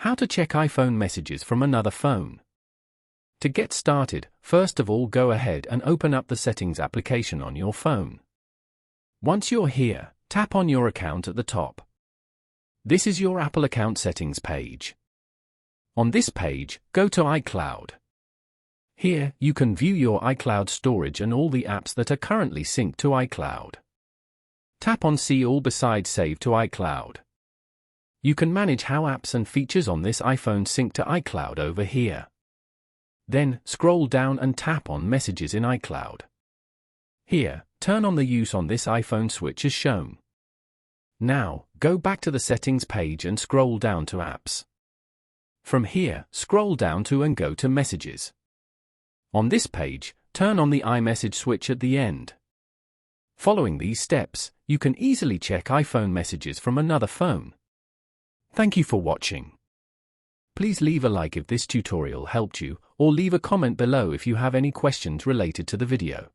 How to check iPhone messages from another phone. To get started, first of all go ahead and open up the Settings application on your phone. Once you're here, tap on your account at the top. This is your Apple account settings page. On this page, go to iCloud. Here, you can view your iCloud storage and all the apps that are currently synced to iCloud. Tap on See All besides Save to iCloud. You can manage how apps and features on this iPhone sync to iCloud over here. Then, scroll down and tap on Messages in iCloud. Here, turn on the Use on this iPhone switch as shown. Now, go back to the Settings page and scroll down to Apps. From here, scroll down to and go to Messages. On this page, turn on the iMessage switch at the end. Following these steps, you can easily check iPhone messages from another phone. Thank you for watching. Please leave a like if this tutorial helped you, or leave a comment below if you have any questions related to the video.